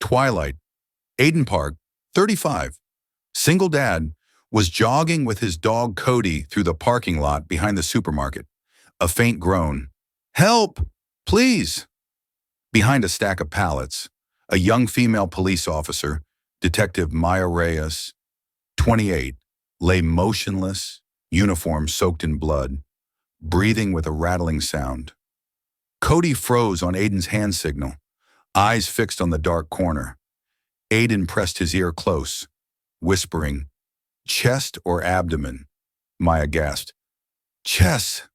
Twilight, Aiden Park, 35, single dad, was jogging with his dog Cody through the parking lot behind the supermarket. A faint groan. "Help! Please!" Behind a stack of pallets, a young female police officer, Detective Maya Reyes, 28, lay motionless, uniform soaked in blood, breathing with a rattling sound. Cody froze on Aiden's hand signal, eyes fixed on the dark corner. Aiden pressed his ear close, whispering, "Chest or abdomen?" Maya gasped. "Chest.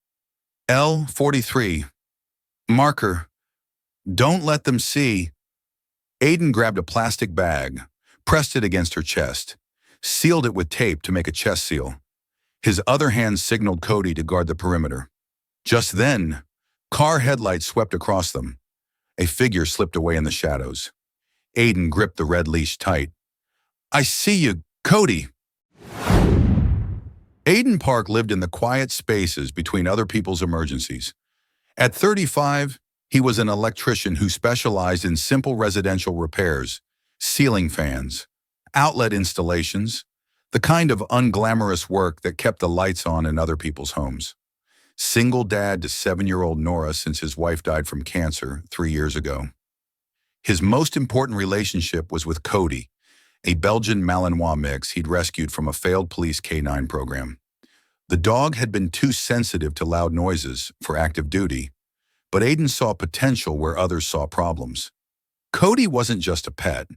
L43. Marker. Don't let them see." Aiden grabbed a plastic bag, pressed it against her chest, sealed it with tape to make a chest seal. His other hand signaled Cody to guard the perimeter. Just then, car headlights swept across them. A figure slipped away in the shadows. Aiden gripped the red leash tight. "I see you, Cody." Aiden Park lived in the quiet spaces between other people's emergencies. At 35, he was an electrician who specialized in simple residential repairs, ceiling fans, outlet installations, the kind of unglamorous work that kept the lights on in other people's homes. Single dad to 7-year-old Nora since his wife died from cancer 3 years ago. His most important relationship was with Cody, a Belgian Malinois mix he'd rescued from a failed police K9 program. The dog had been too sensitive to loud noises for active duty, but Aiden saw potential where others saw problems. Cody wasn't just a pet.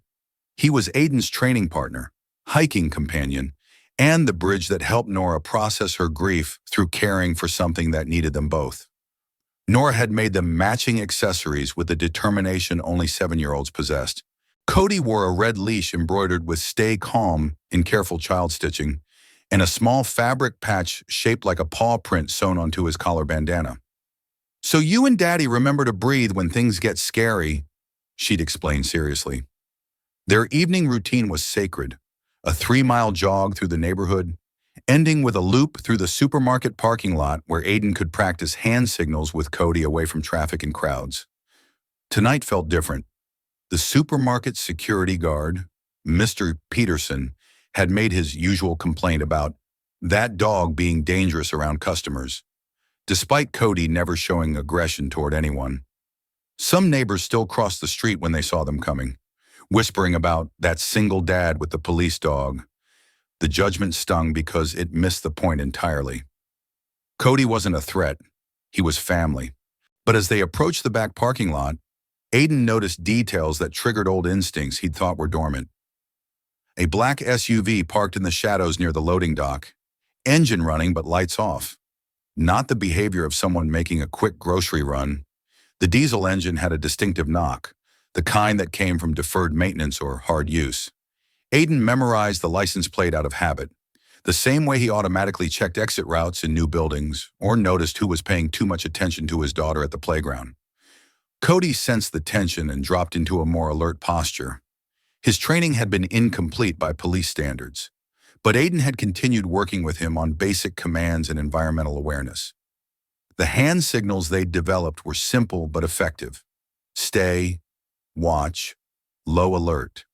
He was Aiden's training partner, hiking companion, and the bridge that helped Nora process her grief through caring for something that needed them both. Nora had made them matching accessories with the determination only 7-year-olds possessed. Cody wore a red leash embroidered with "Stay Calm" in careful child stitching, and a small fabric patch shaped like a paw print sewn onto his collar bandana. "So you and Daddy remember to breathe when things get scary," she'd explain seriously. Their evening routine was sacred, a 3-mile jog through the neighborhood, ending with a loop through the supermarket parking lot where Aiden could practice hand signals with Cody away from traffic and crowds. Tonight felt different. The supermarket security guard, Mr. Peterson, had made his usual complaint about that dog being dangerous around customers, despite Cody never showing aggression toward anyone. Some neighbors still crossed the street when they saw them coming, whispering about that single dad with the police dog. The judgment stung because it missed the point entirely. Cody wasn't a threat. He was family. But as they approached the back parking lot, Aiden noticed details that triggered old instincts he'd thought were dormant. A black SUV parked in the shadows near the loading dock, engine running but lights off. Not the behavior of someone making a quick grocery run. The diesel engine had a distinctive knock, the kind that came from deferred maintenance or hard use. Aiden memorized the license plate out of habit, the same way he automatically checked exit routes in new buildings or noticed who was paying too much attention to his daughter at the playground. Cody sensed the tension and dropped into a more alert posture. His training had been incomplete by police standards, but Aiden had continued working with him on basic commands and environmental awareness. The hand signals they'd developed were simple but effective. Stay, watch, low alert.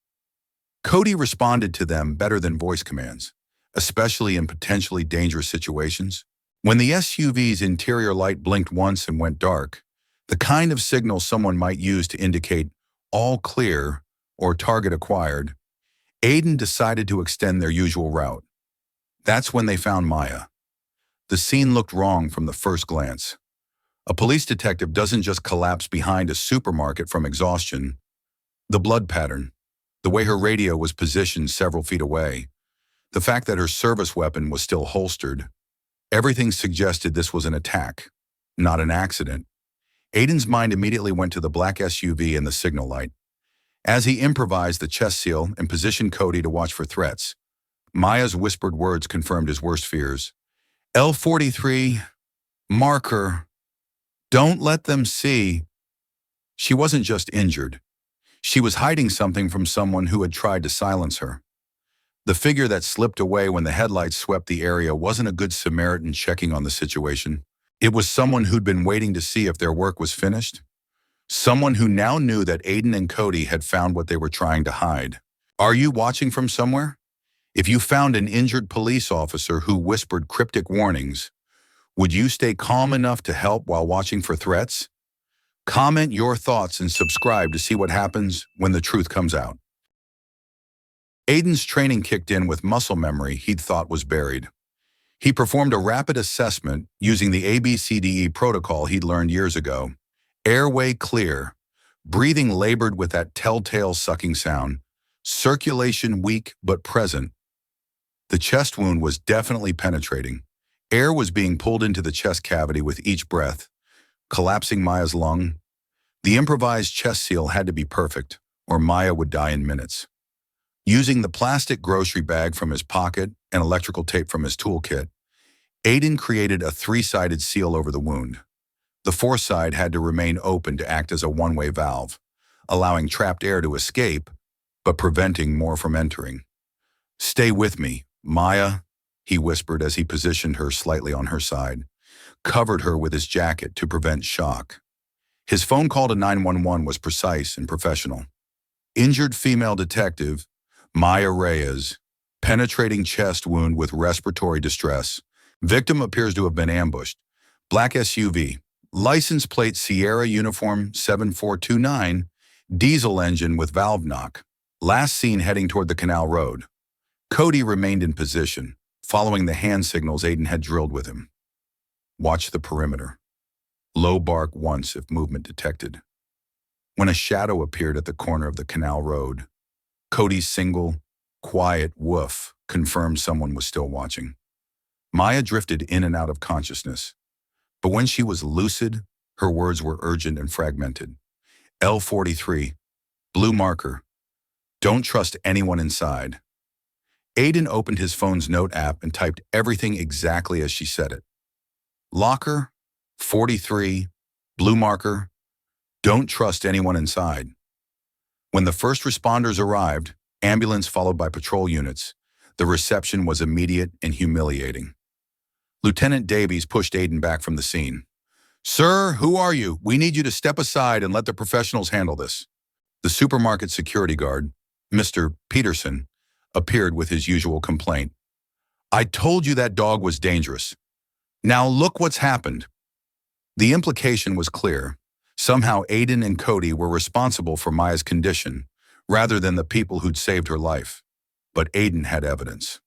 Cody responded to them better than voice commands, especially in potentially dangerous situations. When the SUV's interior light blinked once and went dark, the kind of signal someone might use to indicate all clear or target acquired, Aiden decided to extend their usual route. That's when they found Maya. The scene looked wrong from the first glance. A police detective doesn't just collapse behind a supermarket from exhaustion. The blood pattern, the way her radio was positioned several feet away, the fact that her service weapon was still holstered, everything suggested this was an attack, not an accident. Aiden's mind immediately went to the black SUV and the signal light. As he improvised the chest seal and positioned Cody to watch for threats, Maya's whispered words confirmed his worst fears. L43, marker, don't let them see. She wasn't just injured. She was hiding something from someone who had tried to silence her. The figure that slipped away when the headlights swept the area wasn't a good Samaritan checking on the situation. It was someone who'd been waiting to see if their work was finished. Someone who now knew that Aiden and Cody had found what they were trying to hide. Are you watching from somewhere? If you found an injured police officer who whispered cryptic warnings, would you stay calm enough to help while watching for threats? Comment your thoughts and subscribe to see what happens when the truth comes out. Aiden's training kicked in with muscle memory he'd thought was buried. He performed a rapid assessment using the ABCDE protocol he'd learned years ago. Airway clear, breathing labored with that telltale sucking sound, circulation weak but present. The chest wound was definitely penetrating. Air was being pulled into the chest cavity with each breath, collapsing Maya's lung. The improvised chest seal had to be perfect, or Maya would die in minutes. Using the plastic grocery bag from his pocket and electrical tape from his toolkit, Aiden created a three-sided seal over the wound. The fourth side had to remain open to act as a one-way valve, allowing trapped air to escape, but preventing more from entering. "Stay with me, Maya," he whispered as he positioned her slightly on her side, covered her with his jacket to prevent shock. His phone call to 911 was precise and professional. Injured female detective, Maya Reyes, penetrating chest wound with respiratory distress. Victim appears to have been ambushed. Black SUV. License plate Sierra Uniform 7429, diesel engine with valve knock. Last seen heading toward the Canal Road. Cody remained in position, following the hand signals Aiden had drilled with him. Watch the perimeter. Low bark once if movement detected. When a shadow appeared at the corner of the Canal Road, Cody's single, quiet woof confirmed someone was still watching. Maya drifted in and out of consciousness. But when she was lucid, her words were urgent and fragmented. L43, blue marker. Don't trust anyone inside. Aiden opened his phone's note app and typed everything exactly as she said it. Locker, 43, blue marker. Don't trust anyone inside. When the first responders arrived, ambulance followed by patrol units, the reception was immediate and humiliating. Lieutenant Davies pushed Aiden back from the scene. "Sir, who are you? We need you to step aside and let the professionals handle this." The supermarket security guard, Mr. Peterson, appeared with his usual complaint. "I told you that dog was dangerous. Now look what's happened." The implication was clear. Somehow Aiden and Cody were responsible for Maya's condition, rather than the people who'd saved her life. But Aiden had evidence.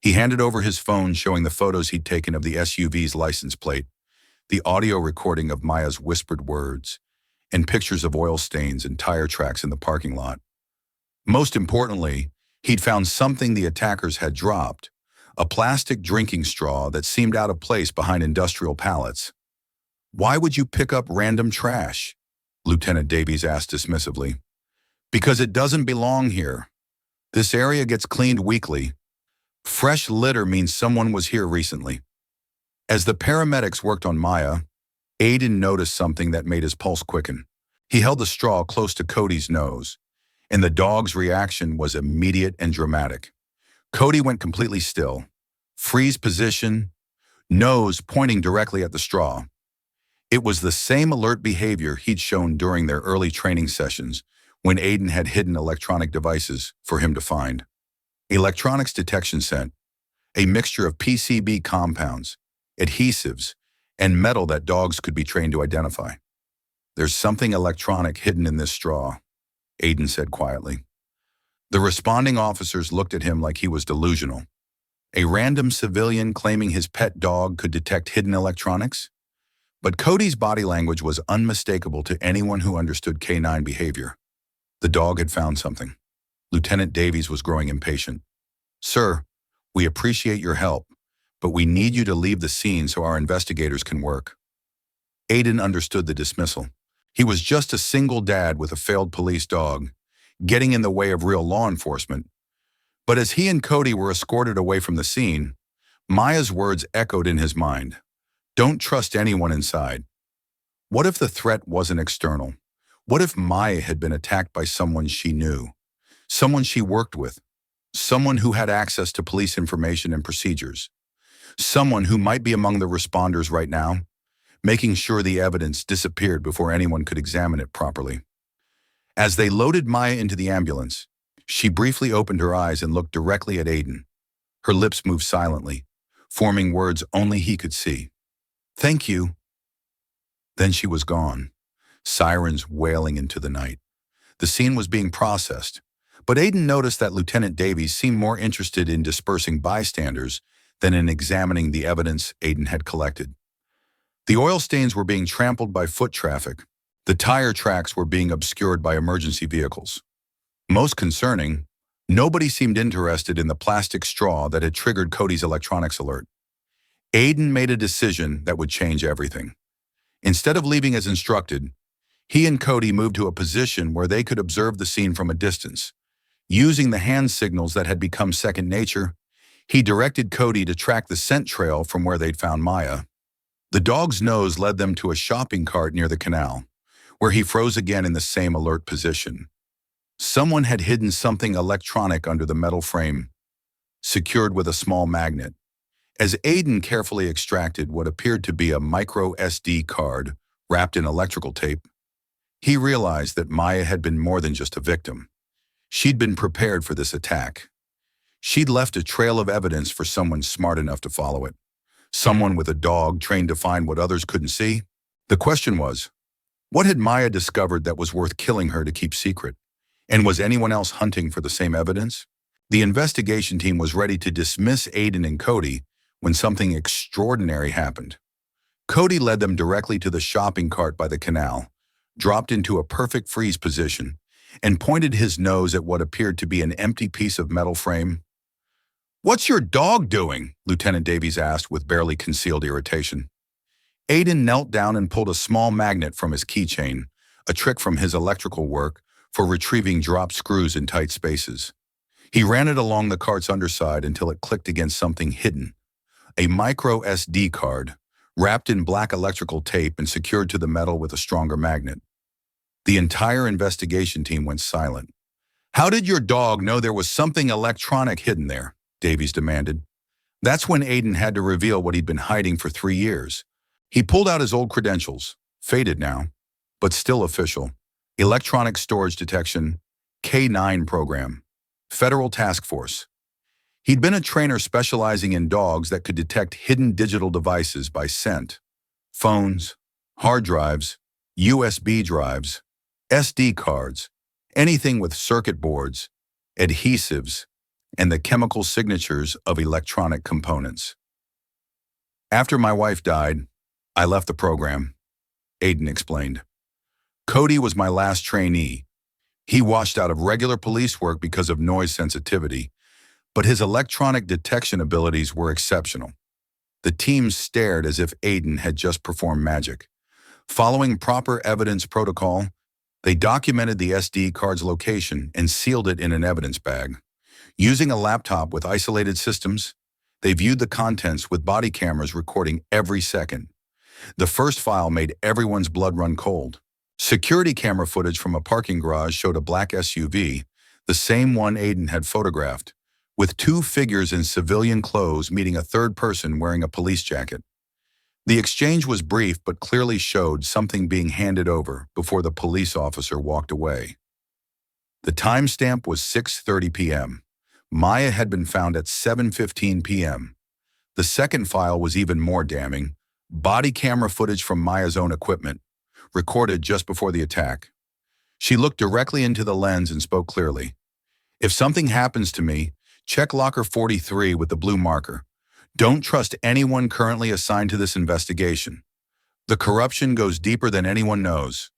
He handed over his phone showing the photos he'd taken of the SUV's license plate, the audio recording of Maya's whispered words, and pictures of oil stains and tire tracks in the parking lot. Most importantly, he'd found something the attackers had dropped, a plastic drinking straw that seemed out of place behind industrial pallets. "Why would you pick up random trash?" Lieutenant Davies asked dismissively. "Because it doesn't belong here. This area gets cleaned weekly. Fresh litter means someone was here recently." As the paramedics worked on Maya, Aiden noticed something that made his pulse quicken. He held the straw close to Cody's nose, and the dog's reaction was immediate and dramatic. Cody went completely still, freeze position, nose pointing directly at the straw. It was the same alert behavior he'd shown during their early training sessions when Aiden had hidden electronic devices for him to find. Electronics detection scent, a mixture of PCB compounds, adhesives, and metal that dogs could be trained to identify. "There's something electronic hidden in this straw," Aiden said quietly. The responding officers looked at him like he was delusional. A random civilian claiming his pet dog could detect hidden electronics? But Cody's body language was unmistakable to anyone who understood canine behavior. The dog had found something. Lieutenant Davies was growing impatient. "Sir, we appreciate your help, but we need you to leave the scene so our investigators can work." Aiden understood the dismissal. He was just a single dad with a failed police dog, getting in the way of real law enforcement. But as he and Cody were escorted away from the scene, Maya's words echoed in his mind. Don't trust anyone inside. What if the threat wasn't external? What if Maya had been attacked by someone she knew? Someone she worked with? Someone who had access to police information and procedures? Someone who might be among the responders right now? making sure the evidence disappeared before anyone could examine it properly. As they loaded Maya into the ambulance, she briefly opened her eyes and looked directly at Aiden. Her lips moved silently, forming words only he could see. "Thank you." Then she was gone, sirens wailing into the night. The scene was being processed, but Aiden noticed that Lieutenant Davies seemed more interested in dispersing bystanders than in examining the evidence Aiden had collected. The oil stains were being trampled by foot traffic. The tire tracks were being obscured by emergency vehicles. Most concerning, nobody seemed interested in the plastic straw that had triggered Cody's electronics alert. Aiden made a decision that would change everything. Instead of leaving as instructed, he and Cody moved to a position where they could observe the scene from a distance. Using the hand signals that had become second nature, he directed Cody to track the scent trail from where they'd found Maya. The dog's nose led them to a shopping cart near the canal, where he froze again in the same alert position. Someone had hidden something electronic under the metal frame, secured with a small magnet. As Aiden carefully extracted what appeared to be a micro SD card wrapped in electrical tape, he realized that Maya had been more than just a victim. She'd been prepared for this attack. She'd left a trail of evidence for someone smart enough to follow it. Someone with a dog trained to find what others couldn't see. The question was, what had Maya discovered that was worth killing her to keep secret? And was anyone else hunting for the same evidence? The investigation team was ready to dismiss Aiden and Cody when something extraordinary happened. Cody led them directly to the shopping cart by the canal, dropped into a perfect freeze position, and pointed his nose at what appeared to be an empty piece of metal frame. "What's your dog doing?" Lieutenant Davies asked with barely concealed irritation. Aiden knelt down and pulled a small magnet from his keychain, a trick from his electrical work for retrieving dropped screws in tight spaces. He ran it along the cart's underside until it clicked against something hidden, a micro SD card, wrapped in black electrical tape and secured to the metal with a stronger magnet. The entire investigation team went silent. "How did your dog know there was something electronic hidden there?" Davies demanded. That's when Aiden had to reveal what he'd been hiding for 3 years. He pulled out his old credentials, faded now, but still official. Electronic Storage Detection, K9 Program, Federal Task Force. He'd been a trainer specializing in dogs that could detect hidden digital devices by scent. Phones, hard drives, USB drives, SD cards, anything with circuit boards, adhesives, and the chemical signatures of electronic components. "After my wife died, I left the program," Aiden explained. "Cody was my last trainee. He washed out of regular police work because of noise sensitivity, but his electronic detection abilities were exceptional." The team stared as if Aiden had just performed magic. Following proper evidence protocol, they documented the SD card's location and sealed it in an evidence bag. Using a laptop with isolated systems, they viewed the contents with body cameras recording every second. The first file made everyone's blood run cold. Security camera footage from a parking garage showed a black SUV, the same one Aiden had photographed, with 2 figures in civilian clothes meeting a third person wearing a police jacket. The exchange was brief but clearly showed something being handed over before the police officer walked away. The timestamp was 6:30 p.m. Maya had been found at 7:15 p.m. The second file was even more damning. Body camera footage from Maya's own equipment, recorded just before the attack. She looked directly into the lens and spoke clearly. "If something happens to me, check locker 43 with the blue marker. Don't trust anyone currently assigned to this investigation. The corruption goes deeper than anyone knows."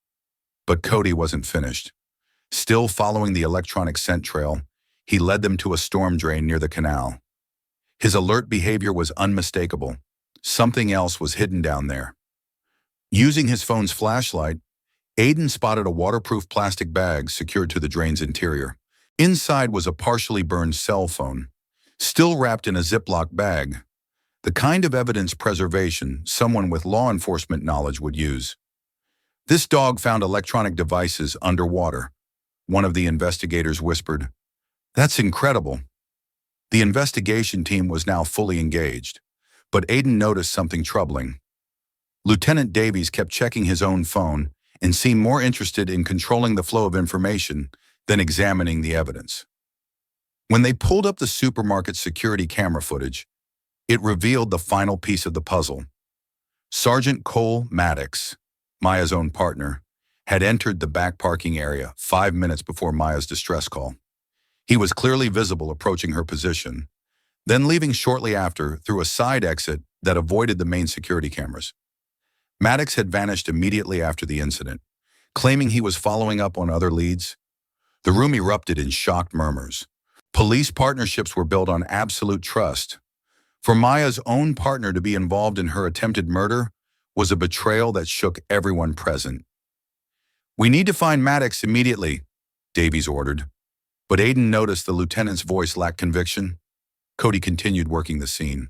But Cody wasn't finished. Still following the electronic scent trail, he led them to a storm drain near the canal. His alert behavior was unmistakable. Something else was hidden down there. Using his phone's flashlight, Aiden spotted a waterproof plastic bag secured to the drain's interior. Inside was a partially burned cell phone, still wrapped in a Ziploc bag, the kind of evidence preservation someone with law enforcement knowledge would use. "This dog found electronic devices underwater," one of the investigators whispered. "That's incredible." The investigation team was now fully engaged, but Aiden noticed something troubling. Lieutenant Davies kept checking his own phone and seemed more interested in controlling the flow of information than examining the evidence. When they pulled up the supermarket security camera footage, it revealed the final piece of the puzzle. Sergeant Cole Maddox, Maya's own partner, had entered the back parking area 5 minutes before Maya's distress call. He was clearly visible approaching her position, then leaving shortly after through a side exit that avoided the main security cameras. Maddox had vanished immediately after the incident, claiming he was following up on other leads. The room erupted in shocked murmurs. Police partnerships were built on absolute trust. For Maya's own partner to be involved in her attempted murder was a betrayal that shook everyone present. "We need to find Maddox immediately," Davies ordered. But Aiden noticed the lieutenant's voice lacked conviction. Cody continued working the scene,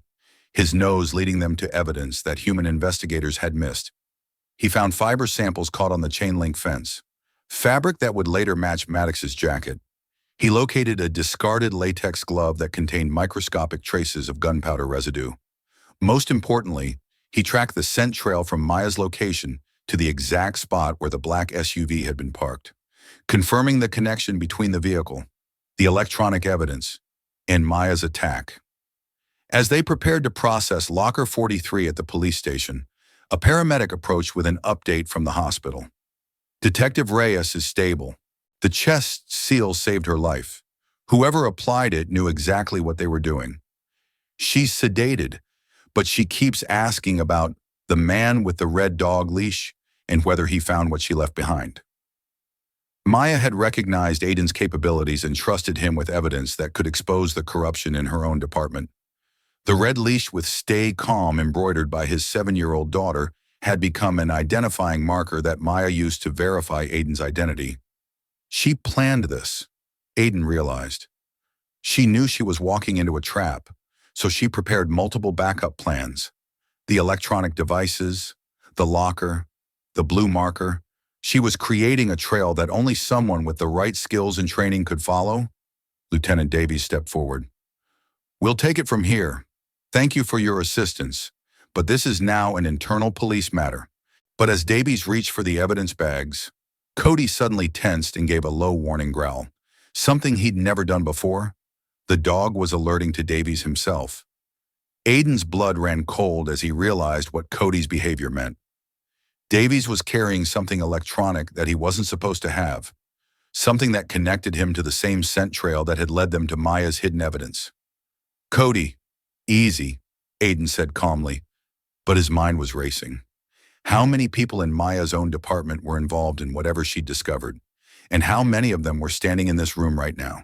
his nose leading them to evidence that human investigators had missed. He found fiber samples caught on the chain-link fence, fabric that would later match Maddox's jacket. He located a discarded latex glove that contained microscopic traces of gunpowder residue. Most importantly, he tracked the scent trail from Maya's location to the exact spot where the black SUV had been parked, confirming the connection between the vehicle, the electronic evidence, and Maya's attack. As they prepared to process Locker 43 at the police station, a paramedic approached with an update from the hospital. "Detective Reyes is stable. The chest seal saved her life. Whoever applied it knew exactly what they were doing. She's sedated, but she keeps asking about the man with the red dog leash and whether he found what she left behind." Maya had recognized Aiden's capabilities and trusted him with evidence that could expose the corruption in her own department. The red leash with "Stay Calm" embroidered by his 7-year-old daughter had become an identifying marker that Maya used to verify Aiden's identity. She planned this, Aiden realized. She knew she was walking into a trap, so she prepared multiple backup plans. The electronic devices, the locker, the blue marker. She was creating a trail that only someone with the right skills and training could follow. Lieutenant Davies stepped forward. "We'll take it from here. Thank you for your assistance, but this is now an internal police matter." But as Davies reached for the evidence bags, Cody suddenly tensed and gave a low warning growl, something he'd never done before. The dog was alerting to Davies himself. Aiden's blood ran cold as he realized what Cody's behavior meant. Davies was carrying something electronic that he wasn't supposed to have, something that connected him to the same scent trail that had led them to Maya's hidden evidence. "Cody, easy," Aiden said calmly, but his mind was racing. How many people in Maya's own department were involved in whatever she'd discovered? And how many of them were standing in this room right now,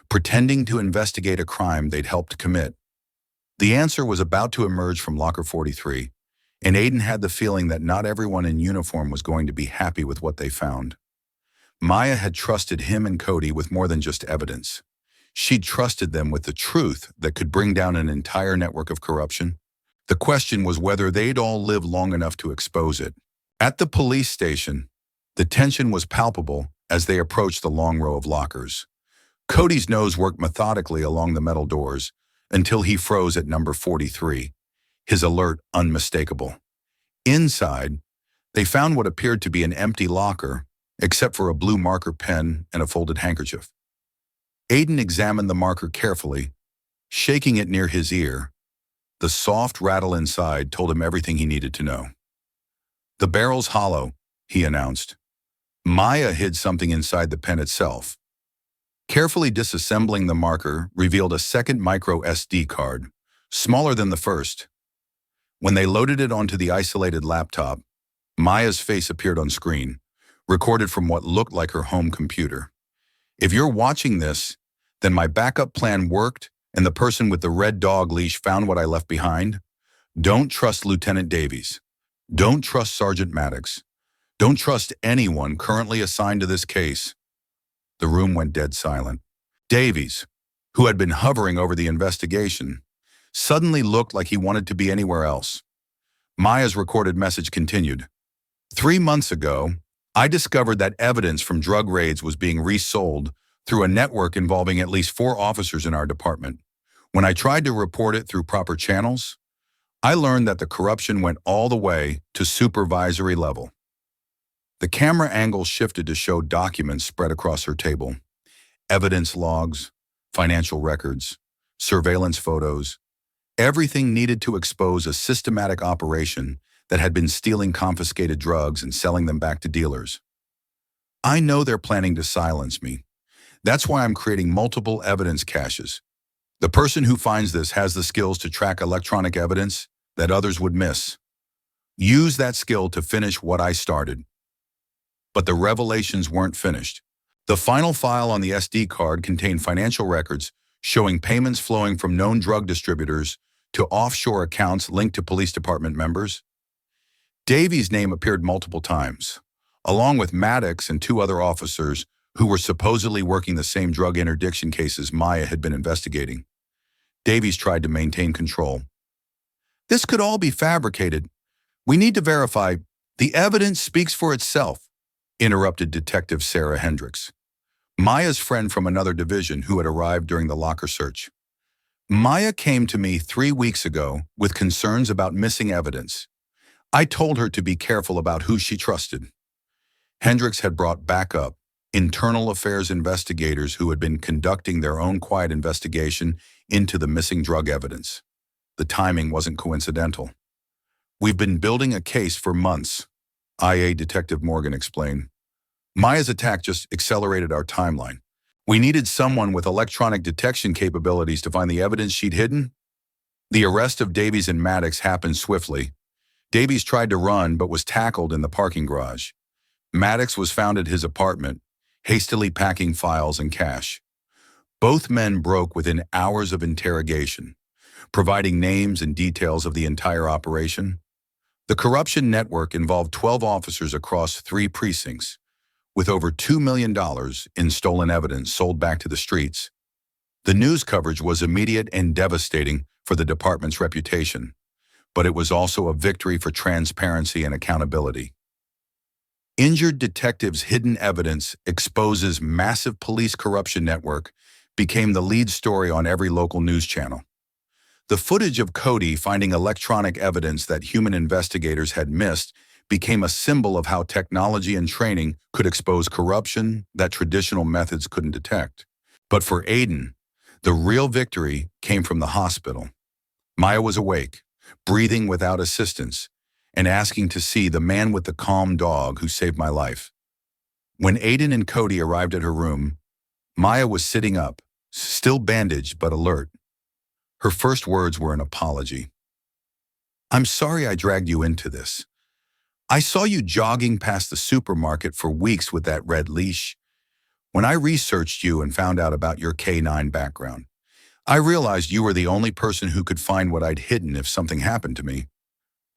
pretending to investigate a crime they'd helped commit? The answer was about to emerge from Locker 43, and Aiden had the feeling that not everyone in uniform was going to be happy with what they found. Maya had trusted him and Cody with more than just evidence. She'd trusted them with the truth that could bring down an entire network of corruption. The question was whether they'd all live long enough to expose it. At the police station, the tension was palpable as they approached the long row of lockers. Cody's nose worked methodically along the metal doors until he froze at number 43, his alert unmistakable. Inside, they found what appeared to be an empty locker, except for a blue marker pen and a folded handkerchief. Aiden examined the marker carefully, shaking it near his ear. The soft rattle inside told him everything he needed to know. "The barrel's hollow," he announced. Maya hid something inside the pen itself. Carefully disassembling the marker revealed a second micro SD card, smaller than the first. When they loaded it onto the isolated laptop, Maya's face appeared on screen, recorded from what looked like her home computer. "If you're watching this, then my backup plan worked and the person with the red dog leash found what I left behind. Don't trust Lieutenant Davies. Don't trust Sergeant Maddox. Don't trust anyone currently assigned to this case." The room went dead silent. Davies, who had been hovering over the investigation, suddenly looked like he wanted to be anywhere else. Maya's recorded message continued. 3 months ago, I discovered that evidence from drug raids was being resold through a network involving at least 4 officers in our department. When I tried to report it through proper channels, I learned that the corruption went all the way to supervisory level. The camera angle shifted to show documents spread across her table. Evidence logs, financial records, surveillance photos, everything needed to expose a systematic operation that had been stealing confiscated drugs and selling them back to dealers. I know they're planning to silence me. That's why I'm creating multiple evidence caches. The person who finds this has the skills to track electronic evidence that others would miss. Use that skill to finish what I started. But the revelations weren't finished. The final file on the SD card contained financial records showing payments flowing from known drug distributors to offshore accounts linked to police department members. Davies' name appeared multiple times, along with Maddox and two other officers who were supposedly working the same drug interdiction cases Maya had been investigating. Davies tried to maintain control. This could all be fabricated. We need to verify. The evidence speaks for itself, interrupted Detective Sarah Hendricks, Maya's friend from another division who had arrived during the locker search. Maya came to me 3 weeks ago with concerns about missing evidence. I told her to be careful about who she trusted. Hendricks had brought back up internal affairs investigators who had been conducting their own quiet investigation into the missing drug evidence. The timing wasn't coincidental. We've been building a case for months, IA Detective Morgan explained. Maya's attack just accelerated our timeline. We needed someone with electronic detection capabilities to find the evidence she'd hidden. The arrest of Davies and Maddox happened swiftly. Davies tried to run but was tackled in the parking garage. Maddox was found at his apartment, hastily packing files and cash. Both men broke within hours of interrogation, providing names and details of the entire operation. The corruption network involved 12 officers across 3 precincts, with over $2 million in stolen evidence sold back to the streets. The news coverage was immediate and devastating for the department's reputation, but it was also a victory for transparency and accountability. Injured detectives' hidden evidence exposes massive police corruption network became the lead story on every local news channel. The footage of Cody finding electronic evidence that human investigators had missed became a symbol of how technology and training could expose corruption that traditional methods couldn't detect. But for Aiden, the real victory came from the hospital. Maya was awake, breathing without assistance, and asking to see the man with the calm dog who saved my life. When Aiden and Cody arrived at her room, Maya was sitting up, still bandaged but alert. Her first words were an apology. "I'm sorry I dragged you into this. I saw you jogging past the supermarket for weeks with that red leash. When I researched you and found out about your K-9 background, I realized you were the only person who could find what I'd hidden if something happened to me.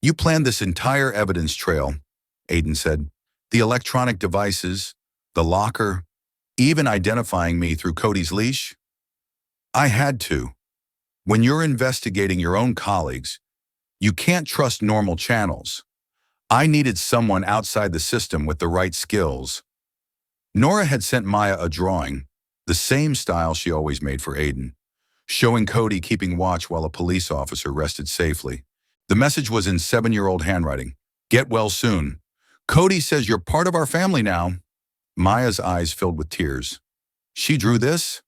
You planned this entire evidence trail," Aiden said. "The electronic devices, the locker, even identifying me through Cody's leash. I had to. When you're investigating your own colleagues, you can't trust normal channels. I needed someone outside the system with the right skills." Nora had sent Maya a drawing, the same style she always made for Aiden, showing Cody keeping watch while a police officer rested safely. The message was in 7-year-old handwriting. "Get well soon. Cody says you're part of our family now." Maya's eyes filled with tears. "She drew this?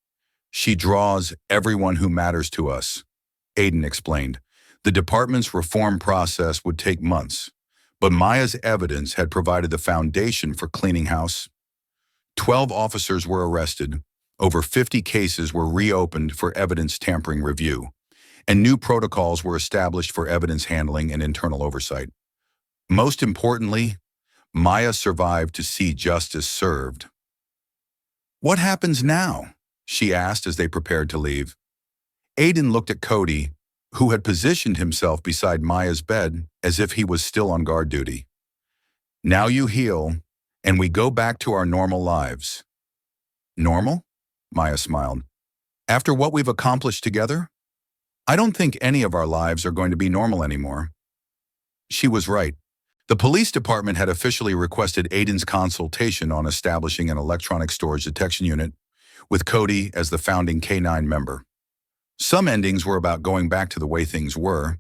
She draws everyone who matters to us," Aiden explained. The department's reform process would take months, but Maya's evidence had provided the foundation for cleaning house. 12 officers were arrested, over 50 cases were reopened for evidence tampering review, and new protocols were established for evidence handling and internal oversight. Most importantly, Maya survived to see justice served. "What happens now?" she asked as they prepared to leave. Aiden looked at Cody, who had positioned himself beside Maya's bed as if he was still on guard duty. "Now you heal, and we go back to our normal lives." "Normal?" Maya smiled. "After what we've accomplished together? I don't think any of our lives are going to be normal anymore." She was right. The police department had officially requested Aiden's consultation on establishing an electronic storage detection unit, with Cody as the founding K-9 member. Some endings were about going back to the way things were.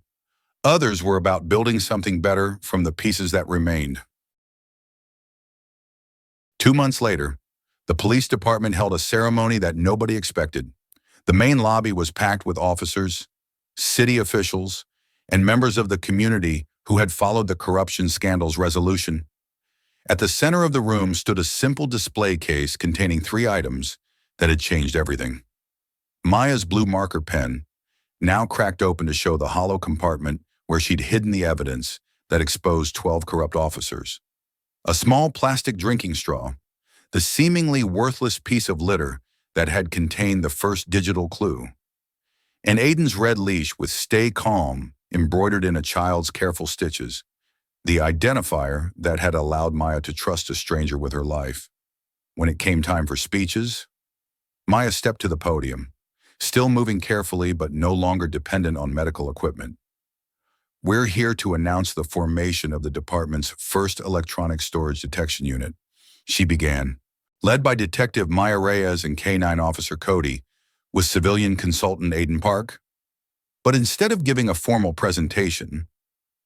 Others were about building something better from the pieces that remained. 2 months later, the police department held a ceremony that nobody expected. The main lobby was packed with officers, city officials, and members of the community who had followed the corruption scandal's resolution. At the center of the room stood a simple display case containing 3 items that had changed everything. Maya's blue marker pen, now cracked open to show the hollow compartment where she'd hidden the evidence that exposed 12 corrupt officers. A small plastic drinking straw, the seemingly worthless piece of litter that had contained the first digital clue. And Aiden's red leash with "Stay Calm" embroidered in a child's careful stitches, the identifier that had allowed Maya to trust a stranger with her life. When it came time for speeches, Maya stepped to the podium, still moving carefully but no longer dependent on medical equipment. "We're here to announce the formation of the department's first electronic storage detection unit," she began. Led by Detective Maya Reyes and K-9 Officer Cody, with civilian consultant Aiden Park. But instead of giving a formal presentation,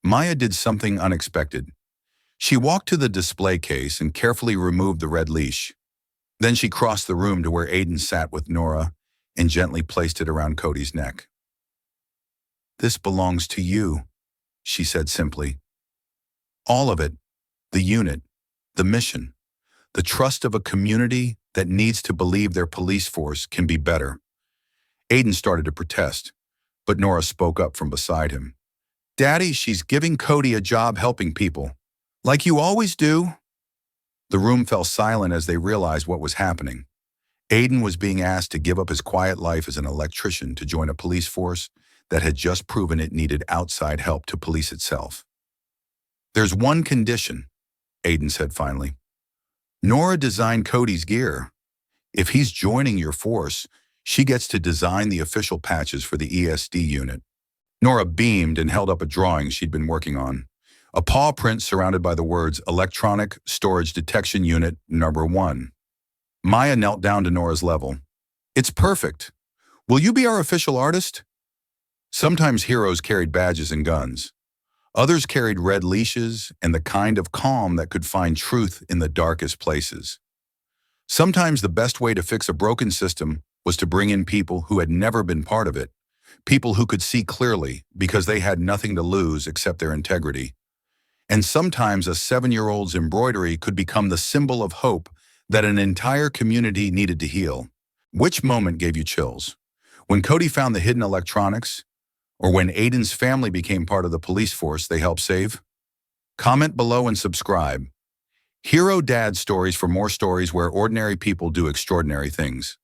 Maya did something unexpected. She walked to the display case and carefully removed the red leash. Then she crossed the room to where Aiden sat with Nora and gently placed it around Cody's neck. "This belongs to you," she said simply. "All of it, the unit, the mission, the trust of a community that needs to believe their police force can be better." Aiden started to protest, but Nora spoke up from beside him. "Daddy, she's giving Cody a job helping people. Like you always do." The room fell silent as they realized what was happening. Aiden was being asked to give up his quiet life as an electrician to join a police force that had just proven it needed outside help to police itself. "There's one condition," Aiden said finally. "Nora designed Cody's gear. If he's joining your force, she gets to design the official patches for the ESD unit." Nora beamed and held up a drawing she'd been working on, a paw print surrounded by the words "Electronic Storage Detection Unit Number 1. Maya knelt down to Nora's level. "It's perfect. Will you be our official artist?" Sometimes heroes carried badges and guns. Others carried red leashes and the kind of calm that could find truth in the darkest places. Sometimes the best way to fix a broken system was to bring in people who had never been part of it, people who could see clearly because they had nothing to lose except their integrity. And sometimes a 7-year-old's embroidery could become the symbol of hope that an entire community needed to heal. Which moment gave you chills? When Cody found the hidden electronics? Or when Aiden's family became part of the police force they helped save? Comment below and subscribe. Hero Dad Stories for more stories where ordinary people do extraordinary things.